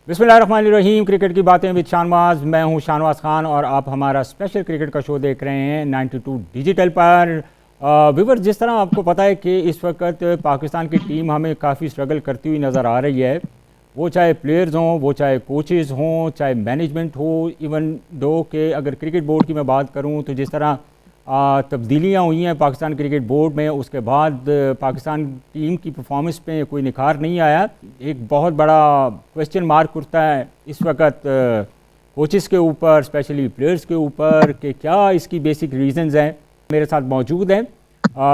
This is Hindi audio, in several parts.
बिस्मिल्लाहिर्रहमानिर्रहीम। क्रिकेट की बातें विद शानवाज। मैं हूं शानवाज खान और आप हमारा स्पेशल क्रिकेट का शो देख रहे हैं 92 डिजिटल पर। व्यूअर्स, जिस तरह आपको पता है कि इस वक्त पाकिस्तान की टीम हमें काफ़ी स्ट्रगल करती हुई नज़र आ रही है, वो चाहे प्लेयर्स हों, वो चाहे कोचेज़ हों, चाहे मैनेजमेंट हो। इवन दो के अगर क्रिकेट बोर्ड की मैं बात करूं तो जिस तरह तब्दीलियाँ हुई हैं पाकिस्तान क्रिकेट बोर्ड में, उसके बाद पाकिस्तान टीम की परफॉर्मेंस पे कोई निखार नहीं आया। एक बहुत बड़ा क्वेश्चन मार्क उठता है इस वक्त कोचेस के ऊपर, स्पेशली प्लेयर्स के ऊपर, कि क्या इसकी बेसिक रीजंस हैं। मेरे साथ मौजूद हैं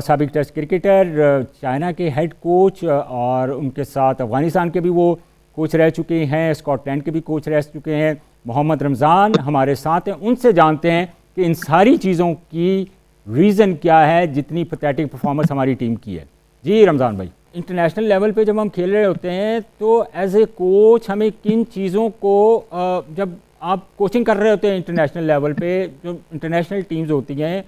साबिक टेस्ट क्रिकेटर, चाइना के हेड कोच, और उनके साथ अफ़गानिस्तान के भी वो कोच रह चुके हैं, स्कॉटलैंड के भी कोच रह चुके हैं, मोहम्मद रमज़ान हमारे साथ हैं। उनसे जानते हैं कि इन सारी चीज़ों की रीज़न क्या है जितनी पैथेटिक परफॉर्मेंस हमारी टीम की है। जी रमज़ान भाई, इंटरनेशनल लेवल पे जब हम खेल रहे होते हैं तो एज ए कोच हमें किन चीज़ों को, जब आप कोचिंग कर रहे होते हैं इंटरनेशनल लेवल पे, जो इंटरनेशनल टीम्स होती हैं,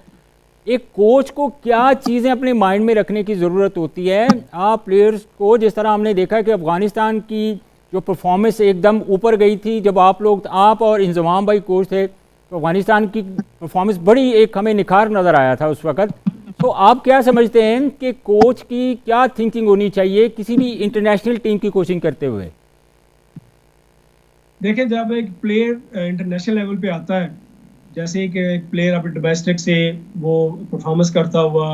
एक कोच को क्या चीज़ें अपने माइंड में रखने की ज़रूरत होती है। आप प्लेयर्स को, जिस तरह हमने देखा कि अफ़गानिस्तान की जो परफॉर्मेंस एकदम ऊपर गई थी जब आप और इंजमाम भाई कोच थे, तो अफ़गानिस्तान की परफॉर्मेंस बड़ी एक हमें निखार नज़र आया था उस वक़्त। तो आप क्या समझते हैं कि कोच की क्या थिंकिंग होनी चाहिए किसी भी इंटरनेशनल टीम की कोचिंग करते हुए? देखिए, जब एक प्लेयर इंटरनेशनल लेवल पे आता है, जैसे कि एक प्लेयर अपने डोमेस्टिक से वो परफॉर्मेंस करता हुआ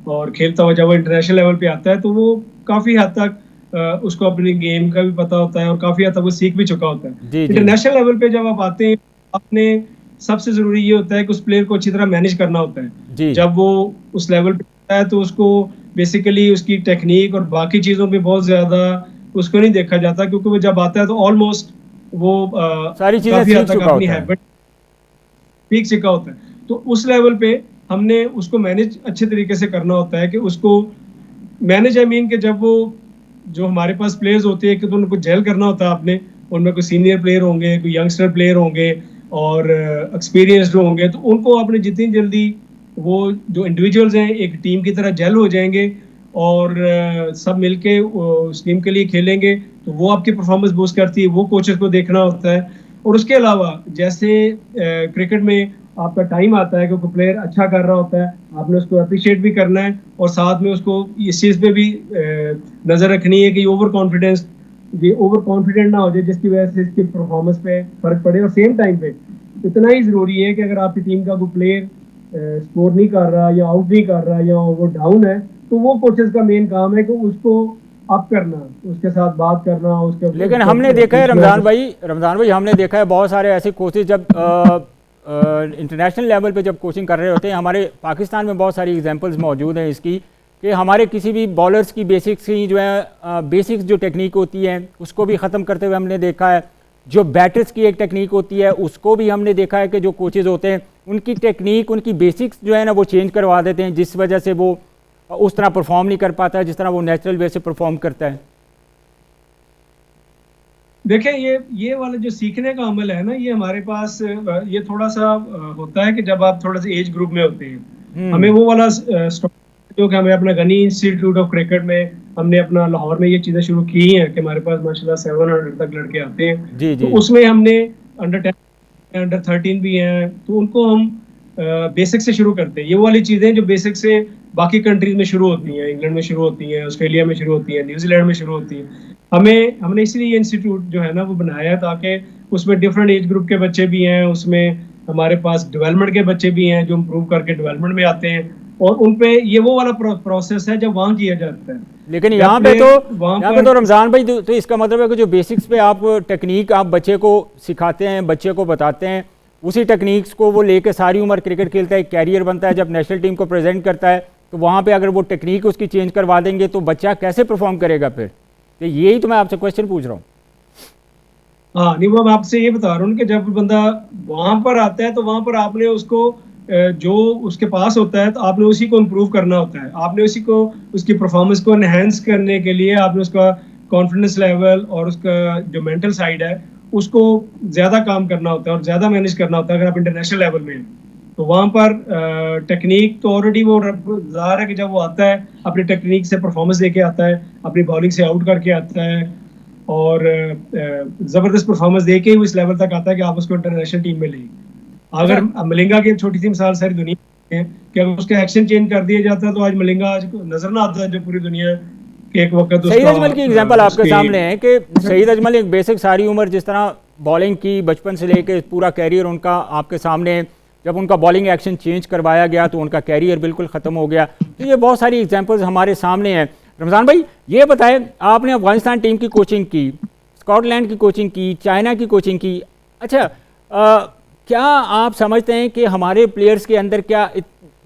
और खेलता हुआ जब वो इंटरनेशनल लेवल पे आता है तो वो काफ़ी हद तक उसको अपनी गेम का भी पता होता है और काफ़ी हद तक वो सीख भी चुका होता है। जी जी इंटरनेशनल लेवल पे जब आप आते हैं, आपने सबसे ज़रूरी ये होता है कि उस प्लेयर को अच्छी तरह मैनेज करना होता है। जी जब वो उस लेवल पे आता है तो उसको बेसिकली उसकी टेक्निक और बाकी चीज़ों पे बहुत ज़्यादा उसको नहीं देखा जाता, क्योंकि वो जब आता है तो ऑलमोस्ट वो सारी चीज़ें काफ़ी हद सीख तक चुका अपनी होता है। हैबिट ठीक सीखा होता है। तो उस लेवल पे हमने उसको मैनेज अच्छे तरीके से करना होता है कि उसको मैनेज, आई मीन कि जब वो जो हमारे पास प्लेयर्स होते हैं कि तो उनको जेल करना होता है आपने। उनमें कोई सीनियर प्लेयर होंगे, कोई यंगस्टर प्लेयर होंगे और एक्सपीरियंस्ड होंगे, तो उनको आपने जितनी जल्दी वो जो इंडिविजुअल्स हैं एक टीम की तरह जेल हो जाएंगे और सब मिलके उस टीम के लिए खेलेंगे, तो वो आपकी परफॉर्मेंस बूस्ट करती है। वो कोचेस को देखना होता है। और उसके अलावा जैसे क्रिकेट में आपका टाइम आता है कि कोई प्लेयर अच्छा कर रहा होता है, आपने उसको अप्रिशिएट भी करना है और साथ में उसको इस चीज़ पे भी नज़र रखनी है कि ये ओवर कॉन्फिडेंट ना हो जाए जिसकी वजह से इसकी परफॉर्मेंस पे फर्क पड़े। और सेम टाइम पे इतना ही ज़रूरी है कि अगर आपकी टीम का कोई प्लेयर स्कोर नहीं कर रहा या आउट नहीं कर रहा या वो डाउन है, तो वो कोचेस का मेन काम है कि उसको अप करना, उसके साथ बात करना, उसके लेकिन उसको हमने देखा है बीच में आके। रमज़ान भाई हमने देखा है बहुत सारे ऐसे कोचेज जब इंटरनेशनल लेवल पे जब कोचिंग कर रहे होते हैं, हमारे पाकिस्तान में बहुत सारी एग्जांपल्स मौजूद हैं इसकी, कि हमारे किसी भी बॉलर्स की बेसिक्स ही जो है, बेसिक्स जो टेक्निक होती है उसको भी ख़त्म करते हुए हमने देखा है। जो बैटर्स की एक टेक्निक होती है उसको भी हमने देखा है कि जो कोचेज़ होते हैं उनकी टेक्निक, उनकी बेसिक्स जो है ना वो चेंज करवा देते हैं, जिस वजह से वो उस तरह परफॉर्म नहीं कर पाता है जिस तरह वो नेचुरल वे से परफॉर्म करता है। देखें, ये वाला जो सीखने का अमल है ना, ये हमारे पास ये थोड़ा सा होता है कि जब आप थोड़ा सा एज ग्रुप में होते हैं। हमें हम्म। वो वाला जो कि हमें अपना गनी इंस्टीट्यूट ऑफ क्रिकेट में हमने अपना लाहौर में ये चीज़ें शुरू की हैं कि हमारे पास माशाल्लाह 700 तक लड़के आते हैं। जी तो जी उसमें हमने अंडर 13 भी हैं, तो उनको हम बेसिक से शुरू करते हैं। ये वो वाली चीज़ें जो बेसिक से बाकी कंट्रीज में शुरू होती हैं, इंग्लैंड में शुरू होती हैं, ऑस्ट्रेलिया में शुरू होती हैं, न्यूजीलैंड में शुरू होती हैं। हमने इसलिए ये इंस्टीट्यूट जो है ना वो बनाया है ताकि उसमें डिफरेंट एज ग्रुप के बच्चे भी हैं, उसमें हमारे पास डेवलपमेंट के बच्चे भी हैं जो इम्प्रूव करके डेवलपमेंट में आते हैं। और उन पे ये वो वाला प्रोसेस है जब वहाँ किया जाता है, लेकिन जब प्लेयर वहाँ यहाँ पे पर। तो रमज़ान भाई, तो इसका मतलब है कि जो बेसिक्स पे आप टेक्निक आप बच्चे को सिखाते हैं, बच्चे को बताते हैं, उसी टेक्निक्स को वो लेके सारी उम्र क्रिकेट खेलता है, एक कैरियर बनता है, जब नेशनल टीम को प्रेजेंट करता है तो वहाँ पे अगर वो टेक्निक उसकी चेंज करवा देंगे तो बच्चा कैसे परफॉर्म करेगा फिर? तो यही तो मैं आपसे क्वेश्चन पूछ रहा हूँ। हाँ, नहीं, वो मैं आपसे ये बता रहा हूँ कि जब बंदा वहां पर आता है तो वहां पर आपने उसको जो उसके पास होता है तो आपने उसी को इम्प्रूव करना होता है। आपने उसी को उसकी परफॉर्मेंस को एनहेंस करने के लिए आपने उसका कॉन्फिडेंस लेवल और उसका जो मेंटल साइड है उसको ज्यादा काम करना होता है और ज्यादा मैनेज करना होता है। अगर आप इंटरनेशनल लेवल में हैं तो वहां पर टेक्निक तो ऑलरेडी वो ज़ाहिर है कि जब वो आता है अपनी टेक्निक से परफॉर्मेंस देके आता है, अपनी बॉलिंग से आउट करके आता है, और ज़बरदस्त परफॉर्मेंस दे के वो इस लेवल तक आता है कि आप उसको इंटरनेशनल टीम में लें। अगर अच्छा, मलिंगा की एक छोटी सी मिसाल सारी दुनिया में है कि अगर उसका एक्शन चेंज कर दिया जाता तो आज मलिंगा आज नजर ना आता जो पूरी दुनिया के एक वक्त सईद उसका अजमल की एग्जांपल आपके उसके सामने है कि सईद अजमल एक बेसिक सारी उम्र जिस तरह बॉलिंग की बचपन से लेके पूरा कैरियर उनका आपके सामने है। जब उनका बॉलिंग एक्शन चेंज करवाया गया तो उनका कैरियर बिल्कुल ख़त्म हो गया। तो ये बहुत सारी एग्जांपल्स हमारे सामने हैं। रमज़ान भाई, ये बताएं, आपने अफगानिस्तान टीम की कोचिंग की, स्कॉटलैंड की कोचिंग की, चाइना की कोचिंग की। अच्छा, क्या आप समझते हैं कि हमारे प्लेयर्स के अंदर क्या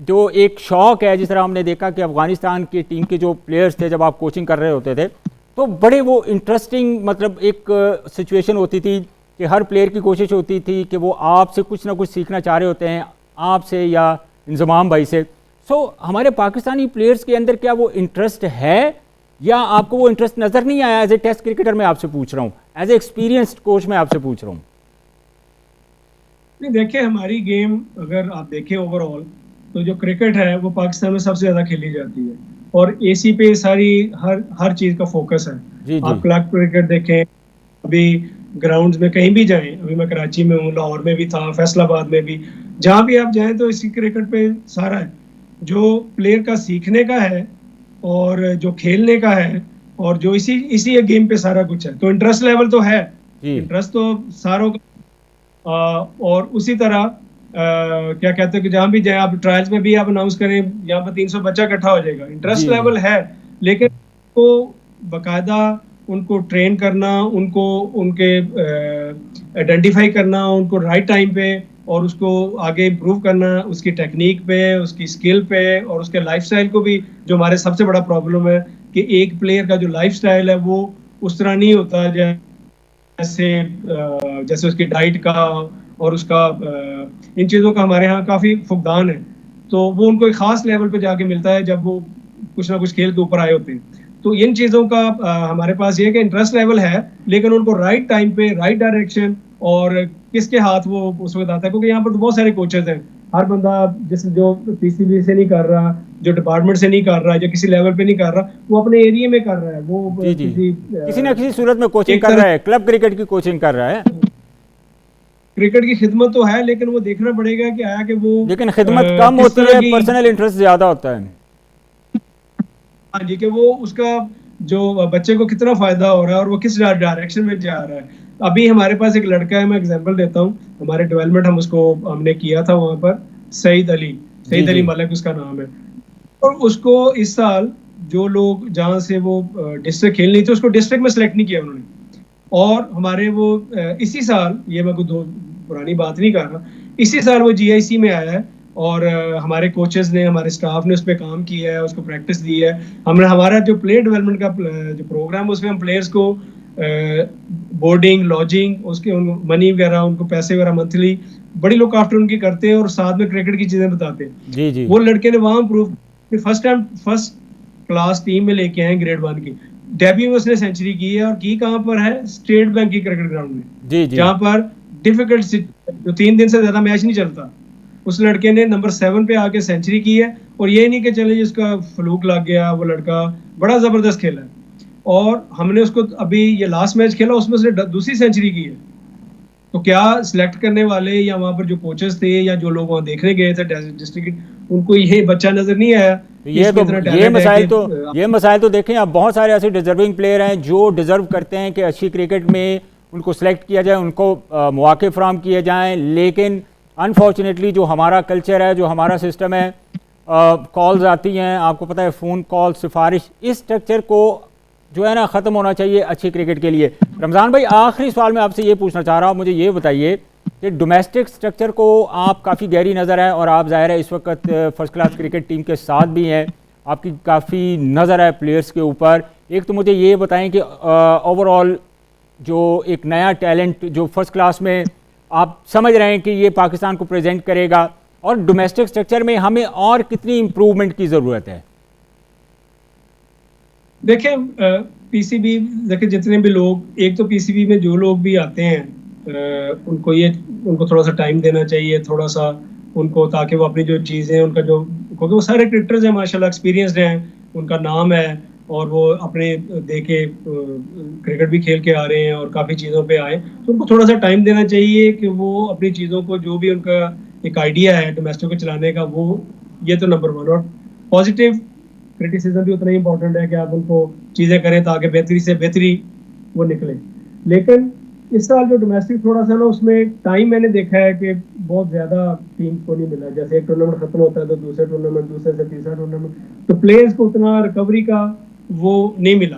जो एक शौक है, जिस तरह हमने देखा कि अफगानिस्तान की टीम के जो प्लेयर्स थे जब आप कोचिंग कर रहे होते थे तो बड़े वो इंटरेस्टिंग, मतलब एक सिचुएशन होती थी कि हर प्लेयर की कोशिश होती थी कि वो आपसे कुछ ना कुछ सीखना चाह रहे होते हैं, आपसे या इंजमाम भाई से। सो हमारे पाकिस्तानी प्लेयर्स के अंदर क्या वो इंटरेस्ट है या आपको वो इंटरेस्ट नज़र नहीं आया? एज ए टेस्ट क्रिकेटर मैं आपसे पूछ रहा हूँ, एज ए एक्सपीरियंस्ड कोच मैं आपसे पूछ रहा हूँ। नहीं, देखिए हमारी गेम अगर आप देखें ओवरऑल तो जो क्रिकेट है वो पाकिस्तान में सबसे ज्यादा खेली जाती है और एसी पे सारी हर हर चीज का फोकस है। जी जी आप क्लब क्रिकेट देखें, अभी ग्राउंड्स में कहीं भी जाएं, अभी मैं कराची में हूँ, लाहौर में भी था, फैसलाबाद में भी, जहां भी आप जाएं तो इसी क्रिकेट पे सारा है। जो प्लेयर का सीखने का है और जो खेलने का है और जो इसी इसी गेम पे सारा कुछ है, तो इंटरेस्ट लेवल तो है, जी इंटरेस्ट तो सारों का। और उसी तरह क्या कहते हैं कि जहां भी जाए आप ट्रायल्स में भी आप अनाउंस करें यहाँ पर 300 बच्चा इकट्ठा हो जाएगा, जी इंटरेस्ट जी लेवल है। लेकिन को बकायदा उनको ट्रेन करना, उनको उनके आइडेंटिफाई करना, उनको राइट टाइम पे और उसको आगे इम्प्रूव करना, उसकी टेक्निक पे, उसकी स्किल पे और उसके लाइफस्टाइल को भी, जो हमारे सबसे बड़ा प्रॉब्लम है कि एक प्लेयर का जो लाइफस्टाइल है वो उस तरह नहीं होता जैसे जैसे उसकी डाइट का और उसका इन चीज़ों का हमारे यहाँ काफ़ी फुकदान है। तो वो उनको एक ख़ास लेवल पे जाके मिलता है जब वो कुछ ना कुछ खेल के ऊपर आए होते हैं। तो इन चीज़ों का हमारे पास ये है कि इंटरेस्ट लेवल है, लेकिन उनको राइट टाइम पे राइट डायरेक्शन और किसके हाथ वो उस वक्त आता है, क्योंकि यहाँ पर तो बहुत सारे कोचेज हैं। हर बंदा जिस जो पीसीबी से नहीं कर रहा, जो डिपार्टमेंट से नहीं कर रहा, जो किसी लेवल पे नहीं कर रहा, वो अपने एरिया में कर रहा है, वो जी जी, किसी किसी ना किसी सूरत में कोचिंग एक कर तरह रहा है, क्लब क्रिकेट की कोचिंग कर रहा है। क्रिकेट की खिदमत तो है, लेकिन वो देखना पड़ेगा कि आया कि वो लेकिन खिदमत कम किस होती तरह है, की। पर्सनल इंटरेस्ट ज़्यादा होता है। हाँ जी, कि वो उसका जो बच्चे को कितना फायदा हो रहा है और वो किस डायरेक्शन में जा रहा है। अभी हमारे पास एक लड़का है, मैं एग्जांपल देता हूँ, हमारे डेवलपमेंट हम उसको हमने किया था वहां पर, सईद अली, जी सईद अली जी मलिक उसका नाम है। और उसको इस साल जो लोग जहाँ से वो डिस्ट्रिक्ट खेलनी थी, उसको डिस्ट्रिक्ट में सेलेक्ट नहीं किया उन्होंने। और हमारे वो इसी साल, ये मैं कोई दो पुरानी बात नहीं कर रहा, इसी साल वो जीआईसी में आया है और हमारे कोचेस ने, हमारे स्टाफ ने उस पर काम किया है, उसको प्रैक्टिस दी है। हमने हमारा जो प्लेयर डेवलपमेंट का जो प्रोग्राम है उसमें हम प्लेयर्स को बोर्डिंग, लॉजिंग, उसके मनी वगैरह, उनको पैसे वगैरह मंथली बड़ी लुक आफ्टर उनकी करते हैं और साथ में क्रिकेट की चीजें बताते हैं। जी जी वो लड़के ने वहां prove, first time first class team में लेके आए ग्रेड वन की, डेब्यू में उसने सेंचुरी की है और की कहाँ पर है, स्टेट बैंक की क्रिकेट ग्राउंड में, जी जी जहां पर डिफिकल्ट जो 3 दिन से ज्यादा मैच नहीं चलता, उस लड़के ने नंबर 7 पे आके सेंचुरी की है। और ये नहीं कि चले जिसका फ्लूक लग गया, वो लड़का बड़ा जबरदस्त खेला है और हमने उसको अभी ये लास्ट मैच खेला उसमें उसने दूसरी सेंचुरी की है। तो क्या सिलेक्ट करने वाले या वहां पर जो कोचेस थे या जो लोग वहां देखने गए थे डिस्ट्रिक्ट, उनको ये बच्चा नजर नहीं आया तो कि इसमें इतना ये टैलेंट है मसाइल कि तो ये मसाइल तो देखें, आप बहुत सारे ऐसे डिजर्विंग प्लेयर हैं जो डिज़र्व करते हैं कि अच्छी क्रिकेट में उनको सेलेक्ट किया जाए, उनको मौके फराहम किए जाएं। लेकिन अनफॉर्चुनेटली जो हमारा कल्चर है, जो हमारा सिस्टम है, कॉल्स आती हैं, आपको पता है, फ़ोन कॉल, सिफारिश, इस स्ट्रक्चर को जो है ना ख़त्म होना चाहिए अच्छी क्रिकेट के लिए। रमज़ान भाई, आखिरी सवाल मैं आपसे ये पूछना चाह रहा हूँ, मुझे ये बताइए कि डोमेस्टिक स्ट्रक्चर को आप काफ़ी गहरी नज़र है और आप ज़ाहिर है इस वक्त फर्स्ट क्लास क्रिकेट टीम के साथ भी हैं, आपकी काफ़ी नज़र है प्लेयर्स के ऊपर। एक तो मुझे ये बताएं कि ओवरऑल जो एक नया टैलेंट जो फर्स्ट क्लास में आप समझ रहे हैं कि ये पाकिस्तान को प्रेजेंट करेगा, और डोमेस्टिक स्ट्रक्चर में हमें और कितनी इम्प्रूवमेंट की ज़रूरत है? देखिए पीसीबी, देखिए जितने भी लोग, एक तो पीसीबी में जो लोग भी आते हैं उनको थोड़ा सा टाइम देना चाहिए, थोड़ा सा उनको, ताकि वो अपनी जो चीज़ें, उनका जो, क्योंकि वो सारे क्रिकेटर्स हैं माशाल्लाह, एक्सपीरियंसड हैं, उनका नाम है, और वो अपने दे के क्रिकेट भी खेल के आ रहे हैं और काफ़ी चीज़ों पे आए, तो उनको थोड़ा सा टाइम देना चाहिए कि वो अपनी चीज़ों को, जो भी उनका एक आइडिया है डोमेस्टिक को चलाने का, वो ये तो नंबर वन। और पॉजिटिव क्रिटिसिज्म भी उतना ही इंपॉर्टेंट है कि आप उनको चीज़ें करें ताकि बेहतरी से बेहतरी वो निकले। लेकिन इस साल जो डोमेस्टिक थोड़ा सा ना, उसमें टाइम मैंने देखा है कि बहुत ज़्यादा टीम्स को नहीं मिला। जैसे एक टूर्नामेंट खत्म होता है तो दूसरा टूर्नामेंट, दूसरे से तीसरा टूर्नामेंट, तो प्लेयर्स को उतना रिकवरी का वो नहीं मिला।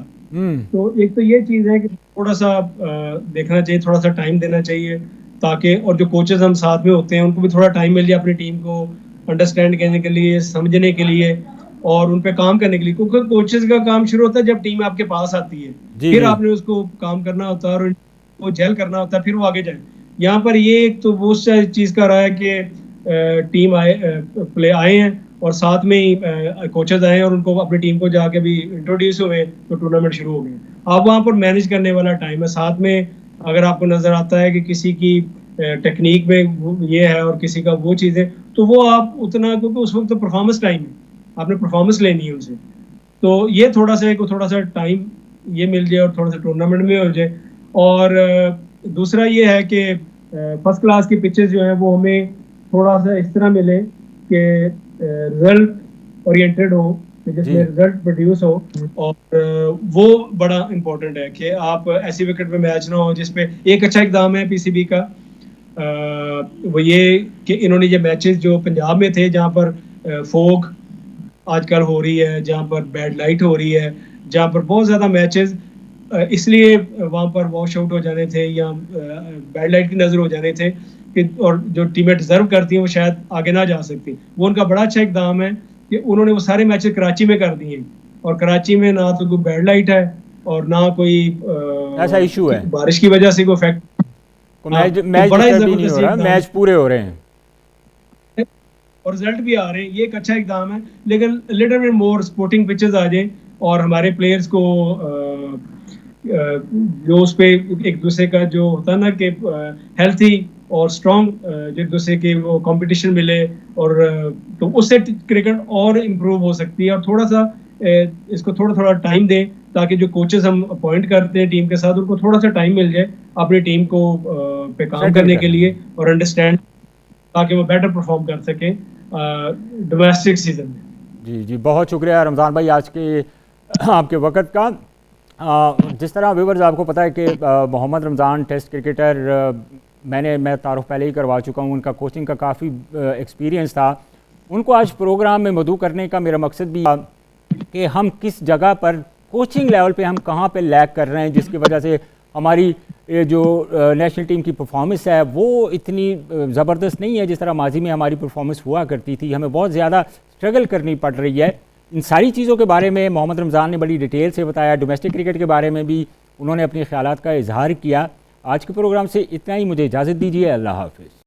तो एक तो ये चीज़ है कि थोड़ा सा देखना चाहिए, थोड़ा सा टाइम देना चाहिए ताकि, और जो कोचेस हम साथ में होते हैं उनको भी थोड़ा टाइम मिल जाए अपनी टीम को अंडरस्टैंड करने के लिए, समझने के लिए और उन पे काम करने के लिए। क्योंकि कोचेस का काम शुरू होता है जब टीम आपके पास आती है, जी फिर जी। आपने उसको काम करना होता है और वो जेल करना होता है, फिर वो आगे जाए। यहाँ पर ये एक तो वो चीज़ का रहा है कि टीम आए, प्ले आए हैं और साथ में ही कोचेस आए हैं और उनको अपनी टीम को जाके भी इंट्रोड्यूस हुए, तो टूर्नामेंट शुरू हो गए। अब वहाँ पर मैनेज करने वाला टाइम है। साथ में अगर आपको नजर आता है कि किसी की टेक्निक में ये है और किसी का वो चीज़ है, तो वो आप उतना, क्योंकि उस वक्त तो परफॉर्मेंस टाइम है, आपने परफॉर्मेंस लेनी है उनसे, तो ये थोड़ा सा एक थोड़ा सा टाइम ये मिल जाए और थोड़ा सा टूर्नामेंट में हो जाए। और दूसरा ये है कि फर्स्ट क्लास की पिचेस जो है वो हमें थोड़ा सा इस तरह मिले कि रिजल्ट ओरिएंटेड हो, कि जी जिसमें रिजल्ट प्रोड्यूस हो। और वो बड़ा इंपॉर्टेंट है कि आप ऐसी विकेट पे मैच ना हो जिसपे, एक अच्छा एग्जाम है पीसीबी का, वो ये कि इन्होंने ये मैचेस जो पंजाब में थे जहाँ पर फोग आजकल हो रही है, जहाँ पर बैड लाइट हो रही है, जहाँ पर बहुत ज़्यादा मैचेस इसलिए वहाँ पर वॉश आउट हो जाने थे या बैड लाइट की नज़र हो जाने थे कि, और जो टीमें डिजर्व करती हैं वो शायद आगे ना जा सकती। वो उनका बड़ा अच्छा इकदाम है कि उन्होंने वो सारे मैचेस कराची में कर दिए, और कराची में ना तो कोई बैड लाइट है और ना कोई ऐसा इशू है बारिश की वजह से कोई फैक्ट। को हाँ, मैच तो मैच बड़ा ही डिस्टर्ब भी नहीं जबरदस्त हो ये रहा, इकदाम मैच पूरे हो रहे हैं। है और रिजल्ट भी आ रहे हैं, ये एक अच्छा इकदाम है। लेकिन little bit more sporting pitches आ जाए और हमारे प्लेयर्स को जो उस पे एक दूसरे का जो होता है ना कि हेल्थी और स्ट्रॉन्ग एक दूसरे के वो कंपटीशन मिले, और तो उससे क्रिकेट और इम्प्रूव हो सकती है। और थोड़ा सा इसको थोड़ा थोड़ा टाइम दें ताकि जो कोचेस हम अपॉइंट करते हैं टीम के साथ, उनको थोड़ा सा टाइम मिल जाए अपनी टीम को पे काम सेटल करने के करने लिए में। और अंडरस्टैंड, ताकि वो बेटर परफॉर्म कर सकें डोमेस्टिक सीजन में। जी जी, बहुत शुक्रिया रमज़ान भाई आज के आपके वक़्त का। जिस तरह व्यूवर्स आपको पता है कि मोहम्मद रमज़ान टेस्ट क्रिकेटर, मैं तारुफ पहले ही करवा चुका हूँ, उनका कोचिंग का काफ़ी एक्सपीरियंस था। उनको आज प्रोग्राम में मदऊ करने का मेरा मकसद भी था कि हम किस जगह पर कोचिंग लेवल पे हम कहाँ पे लैग कर रहे हैं, जिसकी वजह से हमारी जो नेशनल टीम की परफॉर्मेंस है वो इतनी ज़बरदस्त नहीं है जिस तरह माजी में हमारी परफॉर्मेंस हुआ करती थी। हमें बहुत ज़्यादा स्ट्रगल करनी पड़ रही है। इन सारी चीज़ों के बारे में मोहम्मद रमज़ान ने बड़ी डिटेल से बताया। डोमेस्टिक क्रिकेट के बारे में भी उन्होंने अपने ख्यालात का इजहार किया। आज के प्रोग्राम से इतना ही, मुझे इजाज़त दीजिए। अल्लाह हाफ़िज़।